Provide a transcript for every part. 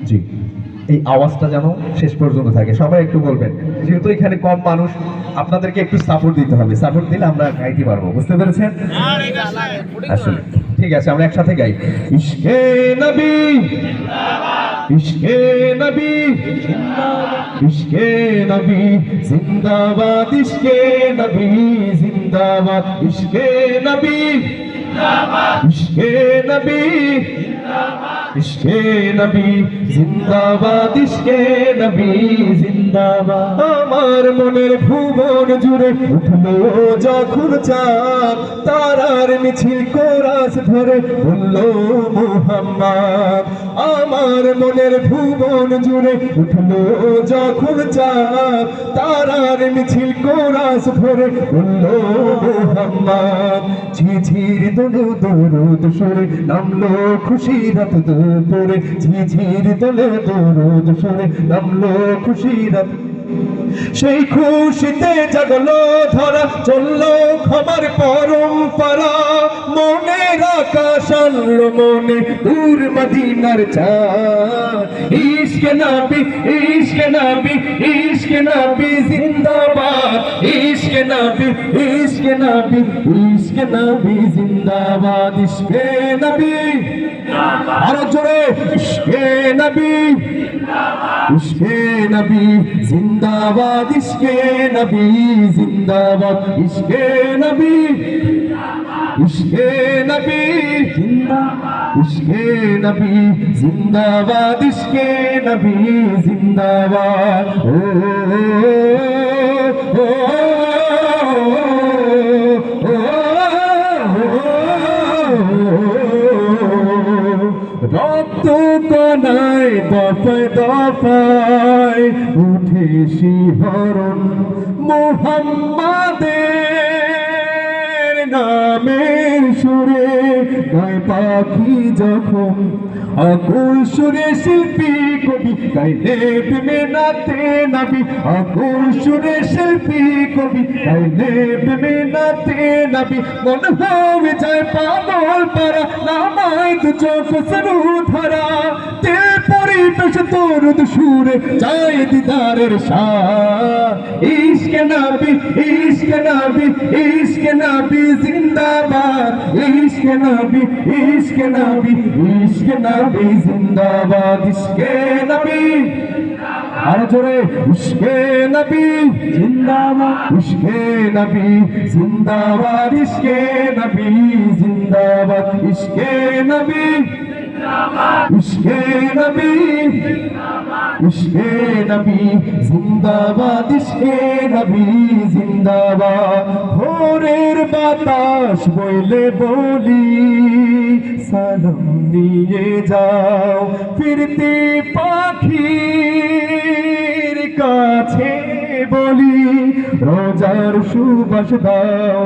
জি, এই আওয়াজটা যেন শেষ পর্যন্ত থাকে। সবাই একটু বলবেন, যেহেতু এখানে কম মানুষ, আপনাদেরকে একটু সাপোর্ট দিতে হবে। সাপোর্ট দিলে আমরা গাইতে পারবো, বুঝতে পেরেছেন? আসলে ঠিক আছে, আমরা একসাথে গাই। ইশকে নবী, ইশকে নবী, ইশকে নবী জিন্দাবাদ, ইশকে নবী জিন্দাবাদ, ইশকে নবী, ইশকে নবী, ইশকে নবী জিন্দাবাদ, ইশকে নবী জিন্দাবাদ। আমার মনের ভুবন জুড়ে উঠলো যখন চাঁদ, তারার মিছিল কোরাস ধরে বললো মুহাম্মদ। আমার মনের ভুবন জুড়ে উঠলো যখন চাঁদ, তারার মিছিল কোরাস ধরে বললো মুহাম্মদ। ঝিঝির দোলে দরুদ সুরে নামলো খুশিরাত দুপুরে, ঝিঝির দোলে দরুদ সুরে নামলো খুশিরাত। সেই খুশিতে জাগলো ধরা, চললো ক্ষমার পরম্পরা। মনের আকাশ আনলো মনে দূর মদিনার চাঁদ। ইশকে নবী, ইশকে নবী, ইশকে নবী জিন্দাবাদ, ইশকে নবী, ইশকে নবী, ইশকে নবী জিন্দাবাদ, ইশকে নবী। আরো জোরে, ইশকে নবী, ইশকে নবী জিন্দাবাদ, ইশকে নবী জিন্দাবাদ, ইশকে নবী, ইশকে নবী জিন্দাবাদ, ইশকে নবী জিন্দাবাদ, ইশকে নবী জিন্দাবাদ। ও ও রক্ত কণায় দফায় দফায় উঠে শিহরণ, মুহাম্মাদের নামের সুরে গায় পাখি যখন। আকুল সুরে শিল্পী কবি গাইলে প্রেমে নাতে নাবি, আকুল সুরে শিল্পী কবি গাইলে প্রেমে নাতে নাবি। মন হয়ে যায় পাগল পারা, নামায় দু চোখ সরু ধারা। তেল পরিবেশ তরুদ সুরে চায় দিদারের শাহ। ইশকে নবী, ইশকে নবী, ইশকে নবী জিন্দাবাদ, ইশকে নবী, ইশকে নবী, ইশকে নবী জিন্দাবাদ, ইশকে নবী। আর জোরে, ইশকে নবী জিন্দাবাদ, ইশকে নবী জিন্দাবাদ, ইশকে নবী জিন্দাবাদ, ইশকে নবী, ইশকে নবী, ইশকে নবী জিন্দাবাদ, ইশকে নবী জিন্দাবাদ। ভোরের বাতাস বইলে বলি সালাম নিয়ে যাও, ফিরতি পাখির কাছে বলি রোজার সুবাস দাও।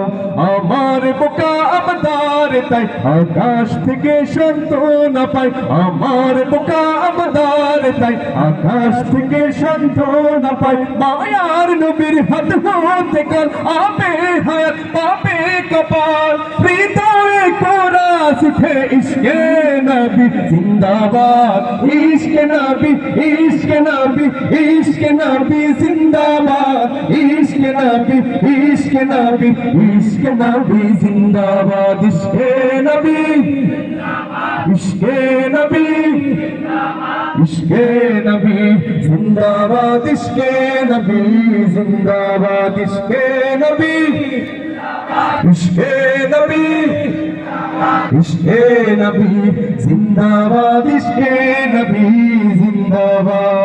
আমার বোকা আবদার তাই আকাশ থেকে সান্ত্বনা পাই, আমার বোকা আবদার তাই আকাশ থেকে সান্ত্বনা পাই। মায়ার নবীর হাত হতে কাল আপে হায়াত পাবে কপাল, হৃদয়ে কোরাস উঠে ইশকে নবী জিন্দাবাদ, ইশকে নবী, ইশকে নবী, ইশকে নবী জিন্দাবাদ, ইশকে নবী, ইশকে নবী, ইশকে নবী জিন্দাবাদ, ইশকে নবী, ইশকে নবী, ইশকে নবী জিন্দাবাদ, ইশকে নবী জিন্দাবাদ, ইশকে নবী, ইশকে নবী, ইশকে নবী জিন্দাবাদ, ইশকে নবী জিন্দাবাদ।